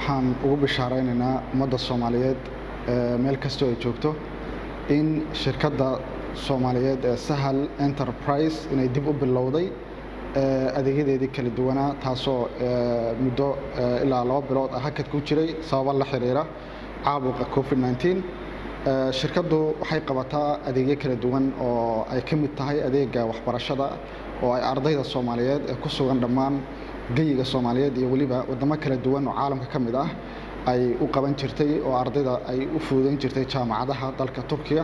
waxaan ugu bishaareynaa ummadda Soomaaliyeed meel kasta oo ay joogto in shirkadda Soomaaliyeed ee Sahal Enterprise inay dib u bilowday adeegyadeedii kala duwanaa taasoo muddo ilaa 2 bilood hakad ku jiray sabab la xiriira caabuqa COVID-19 shirkaddu waxay qabataa adeegyo kala duwan oo ay ka mid tahay adeega waxbarashada oo ay ardayda Soomaaliyeed ee ku sugan dhammaan geyiga Soomaaliyeed iyo waliba wadamo kala duwan oo caalamka ka mid ah ay u qaban jirtay oo ardayda ay u fududeyn jirtay jaamacadaha dalka Turkiga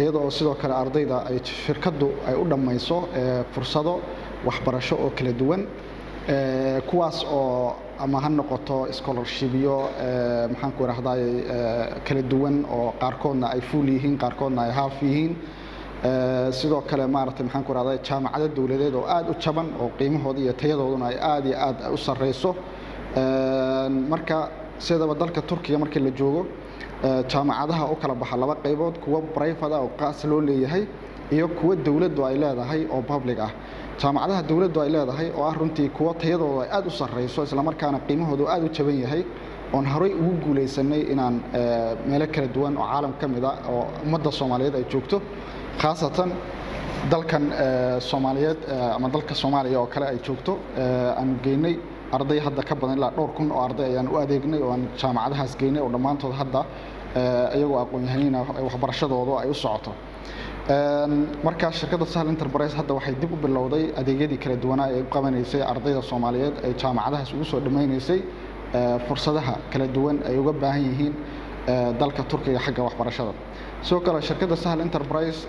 iyadoo sidoo kale ardayda ay shirkaddu ay u dhamayso fursado waxbarasho oo kala duwan kuwaas oo ama ha noqoto scholarshipyo maxaan ku raahday kala duwan oo qaarkoodna ay full yihiin qaarkoodna ay half yihiin sidoo kale maaragtay maxaan ku raahday jaamacado dawladeed oo aad u jaban oo qiimahooda iyo tayadooduna ay aad u sareyso marka sidaba dalka Turkiga markii la joogo jaamacadaha oo kala baxa laba qaybood kuwa private oo qaas loo leeyahay iyo kuwa dawladdu ay leedahay oo public ah jaamacadaha dawladdu ay leedahay oo ah runtii kuwa tayadooda aad u sareyso isla markaana qiimahoodu aad u jaban yahay oon horay ugu guuleysanay inaan meelo kala duwan oo caalam ka mid ah oo ummadda Soomaaliyeed ay joogto khaasatan dalkan Soomaaliyeed ama dalka Soomaaliya oo kale ay joogto aan geynay arday hadda ka badan ilaa 2,000 oo arday ayaan u adeegnay oo aan jaamacadahaas geynay oo dhamaantood hadda iyagoo aqoon-yahaniin waxbarashadooda ay u socoto marka shirkadda Sahal Enterprise hadda waxay dib u bilowday adeegyadii kala duwanaa ee u qabanaysay ardayda Soomaaliyeed ee jaamacadahaas ugu soo dhameynaysay fursadaha kala duwan ay uga baahan yihiin dalka Turkiga xagga waxbarashada soo kale shirkadda Sahal Enterprise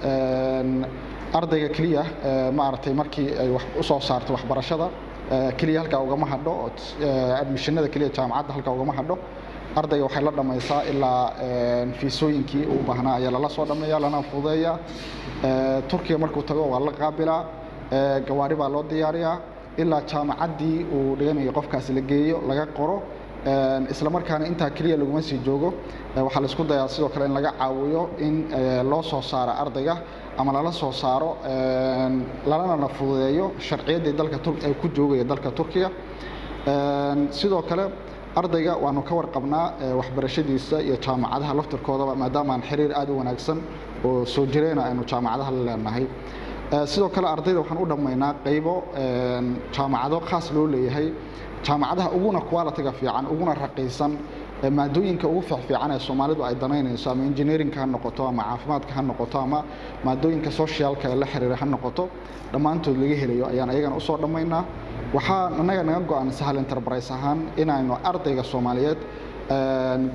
ardayga kaliya ma aragtay markii ay wax u soo saarto waxbarashada kaliya halka uga ma hadho admissionada kaliya jaamacadda halka uga ma hadho ardayga waxay la dhamaysaa ilaa fiisooyinkii uu baahnaa ayaa la soo dhameeyaa lana fududeeyaa Turkiga markuu tago waa la qaabilaa gawaari baa loo diyaariyaa ilaa jaamacaddii uu dhiganayo qofkaas la geeyo laga qoro isla markaana inta kaliya lagu ma sii joogo waxa la isku dayaa sidoo kale in laga caawiyo in loo soo saaro ardayga ama lala soo saaro lana fududeeyo sharciyada dalka Turkiga ay ku joogaya dalka Turkiga sidoo kale ardayga waanu ka warqabnaa waxbarashadiisa iyo jaamacadaha laftirkooda maadaama aan xiriir aad u wanaagsan oo soo jireena aynu jaamacadaha la leenahay sidoo kale ardayda waxaan u dhameynaa qaybo jaamacado khaas loo leeyahay jaamacadaha uguna quality fiican uguna raqiisan maadooyinka ugu fiican ee Soomaalidu ay danaynayso ama engineering ha noqoto ama caafimaadka ha noqoto ama maadooyinka socialka la xiriira ha noqoto dhamaantood laga helayo ayaan ayagana u soo dhameynaa waxa naga go'an Sahal Enterprise ahaan inaynu ardayga Soomaaliyeed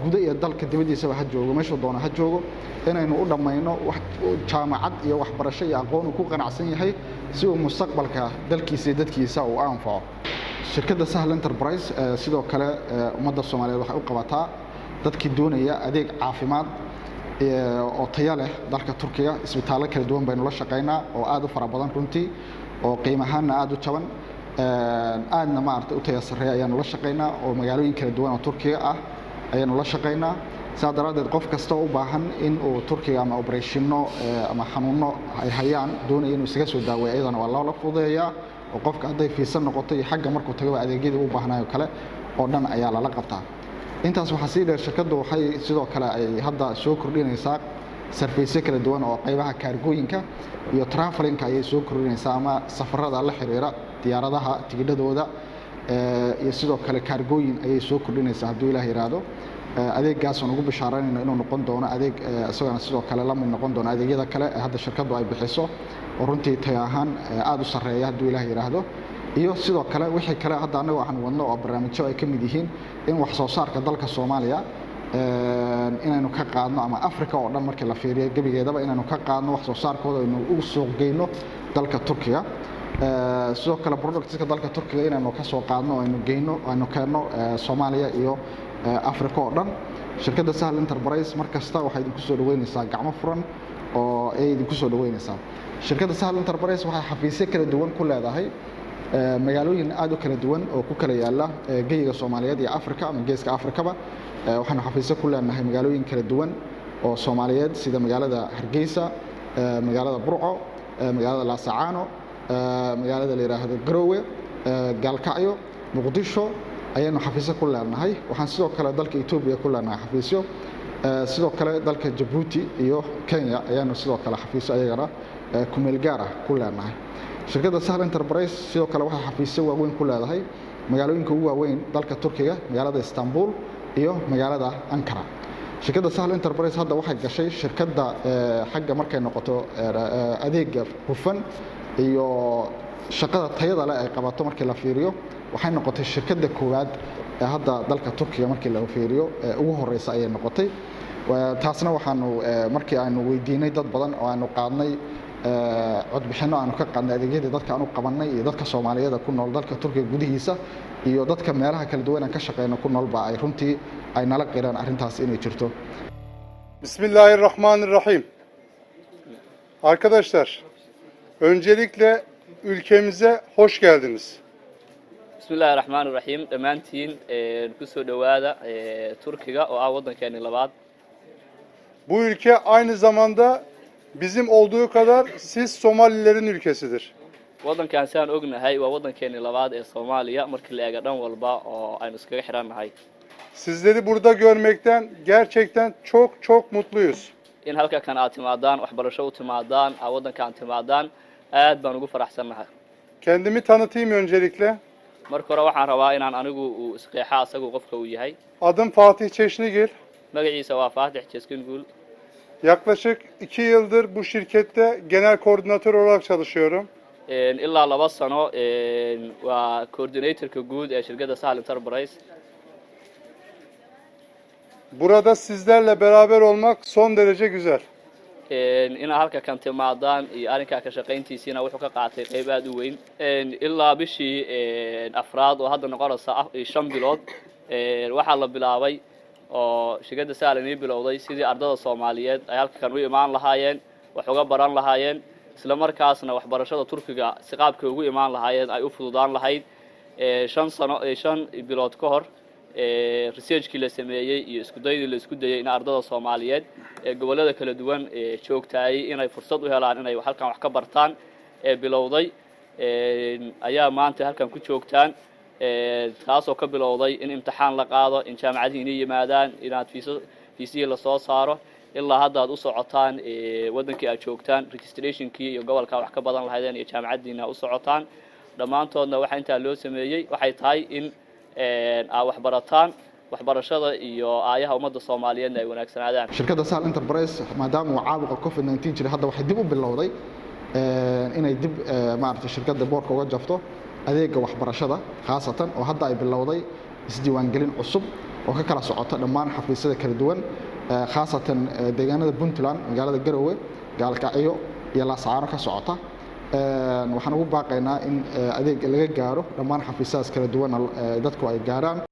gudaha iyo dalka dibadiisa ha joogo meesha doona ha joogo inaynu u dhameyno jaamacad iyo waxbarasho iyo aqoon ku qanacsan yahay si uu mustaqbalka dalkiisa iyo dadkiisa u anfaco shirkadda Sahal Enterprise sidoo kale ummadda Soomaaliyeed waxay u qabataa dadkii doonaya adeeg caafimaad oo tayo leh dalka Turkiga isbitaalada kala duwan baynu la shaqeynaa oo aad u fara badan runtii oo qiimahaana aad u jaban aadna maartay u tayo sareeya ayaanu la shaqeynaa oo magaalooyin kala duwan oo Turkiga ah ayaanu la shaqeynaa saadaradeed qof kasta u baahan in uu Turkiga ama operationno ama xanuuno ay hayaan doonaya inuu isaga soo daaweeyo iyadana waa la fududeeyaa oo qofka haday fiisan noqoto iyo xagga markuu tago adeegyada u baahnayo kale oo dhan ayaa la qabtaa intaas waxa sii dheer shirkaddu waxay sidoo kale ay hadda soo kordhinaysaa service kala duwan oo qaybaha kaargooyinka iyo traveling ayay soo kordhinaysaa ama safarada la xiriira diyaaradaha tigidhadooda iyo sidoo kale kaargooyin ayay soo kordhinaysaa haddii Ilaahay yiraahdo adeegaas oo ugu bishaareynayno inuu noqon doono adeeg isagana sidoo kale la mid noqon doono adeegyada kale ee hadda shirkaddu ay bixiso oo runtii tayo ahaan aad u sareeya haddii Ilaahay yiraahdo iyo sidoo kale wixii kale hadda anagu waxaan wadno oo barnaamijyo ay ka mid yihiin in wax soo saarka dalka Soomaaliya inaynu ka qaadno ama Afrika oo dhan markii la fiiriyo gabigeedaba inaynu ka qaadno wax soo saarkooda inuu u suuq geyno dalka Turkiga sidoo kale productska dalka Turkiga inaynu ka soo qaadno oo aynu geyno aynu keeno Soomaaliya iyo Afrika oo dhan shirkadda Sahal Enterprise markasta waxay idinku soo dhaweynaysaa gacmo furan oo ay idinku soo dhaweynaysaa shirkadda Sahal Enterprise waxay xafiisyo kala duwan ku leedahay magaalooyin aad u kala duwan oo ku kala yaala geyiga Soomaaliyeed iyo Afrika ama geeska Afrikaba waxaan xafiisyo ku leenahay magaalooyin kala duwan oo Soomaaliyeed sida magaalada Hargeysa magaalada Burco magaalada Laascaano magaalada la yiraahdo Garowe Gaalkacyo Muqdisho ayaynu xafiisyo ku leenahay. waxaan sidoo kale dalka Itoobiya ku leenahay xafiisyo, sidoo kale dalka Djibouti iyo Kenya ayaanu sidoo kale xafiisyo ayagana ku meel gaar ah ku leenahay. shirkadda Sahal Enterprise sidoo kale waxay xafiisyo waaweyn ku leedahay magaalooyinka ugu waaweyn dalka Turkiga, magaalada Istanbul iyo magaalada Ankara. shirkadda Sahal Enterprise hadda waxay gashay shirkadda xagga markay noqoto adeega hufan iyo shaqada tayada leh ay qabato markii la fiiriyo, waxay noqotay shirkadda koowaad ee hadda dalka Turkiga markii la fiiriyo ugu horeysa ayay noqotay. taasna waxaanu markii aanu weydiinay dad badan oo aanu qaadnay codbixino aanu ka qaadnay adeegyada dadka aanu qabanay iyo dadka Soomaaliyeed ku nool dalka Turkiga gudihiisa iyo dadka meelaha kala duwan aan ka shaqeyno ku nool ba ay runtii ay nala qiraan arrintaas inay jirto. Bismillahirrahmanirrahim. Arkadaşlar, öncelikle ülkemize hoş geldiniz. Bismillahirrahmanirrahim. Dhammaantiin ku soo dhawaada Turkiga oo ah waddankeena labaad. Bu ülke aynı zamanda bizim olduğu kadar siz Somalilerin ülkesidir. Waddankan saan ognahay waa waddankeena labaad ee Soomaaliya markii la eego dhan walba oo aynu iskaga xirannahay. Sizleri burada görmekten gerçekten çok mutluyuz. In halka kan aad timaadaan, waxbarasho u timaadaan, waddankan timaadaan, aad baan ugu faraxsanahay. Kendimi tanıtayım öncelikle. Marka hore waxaan rabaa inaan anigu isqeexa asagu qofka uu yahay. Adım Fatih Çeşnigil. Magaciisa waa Fatih Çeşnigil. Yaklaşık 2 yıldır bu şirkette genel koordinatör olarak çalışıyorum. Ilaa 2 sano waa coordinatorka guud ee shirkadda Sahal Enterprise. Burada sizlerle beraber olmak son derece güzel. Inaa halka kan timaadaan iyo arrinkaa ka shaqayntiisiina wuxuu ka qaatay qayb aad u weyn. Ilaa bishii afraad oo hadda noqonaysa 5 bilood waxaa la bilaabay oo shirkadda Sahal inay bilowday sidii ardada Soomaaliyeed ay halka kan u imaan lahaayeen, wax uga baran lahaayeen, isla markaasna waxbarashada Turkiga si qaabkay ugu imaan lahaayeen ay u fududaan lahayd. 5 bilood ka hor researchkii la sameeyay iyo isku daydii la isku dayay in ardada Soomaaliyeed ee gobolada kala duwan joogtay inay fursad u helaan inay halkan wax ka bartaan bilowday ayaa maanta halkan ku joogtaan. taasoo ka bilowday in imtixaan la qaado, in jaamacadiina yimaadaan, inaad fiisihii la soo saaro ilaa hadda aad u socotaan waddankii aad joogtaan, registrationkii iyo gobolka wax ka badan lahaydeen iyo jaamacadiina u socotaan. dhammaantoodna waxa intaa loo sameeyay waxay tahay in aad wax barataan, waxbarashada iyo aayaha ummadda Soomaaliyeedna ay wanaagsanaadaan. shirkadda Sahal Enterprise maadaama uu caabuqa COVID-19 jiray hadda waxay dib u bilowday inay dib maaragtay shirkadda boorka uga jafto adeega waxbarashada khaasatan oo hadda ay bilowday isdiiwaangelin cusub oo ka kala socota dhammaan xafiisyada kala duwan khaasatan deegaanada Puntland, magaalada Garowe, Gaalkacyo iyo Laascaano ka socota. waxaan ugu baaqaynaa in adeeg laga gaaro dhammaan xafiisyadaas kala duwan dadku ay gaaraan.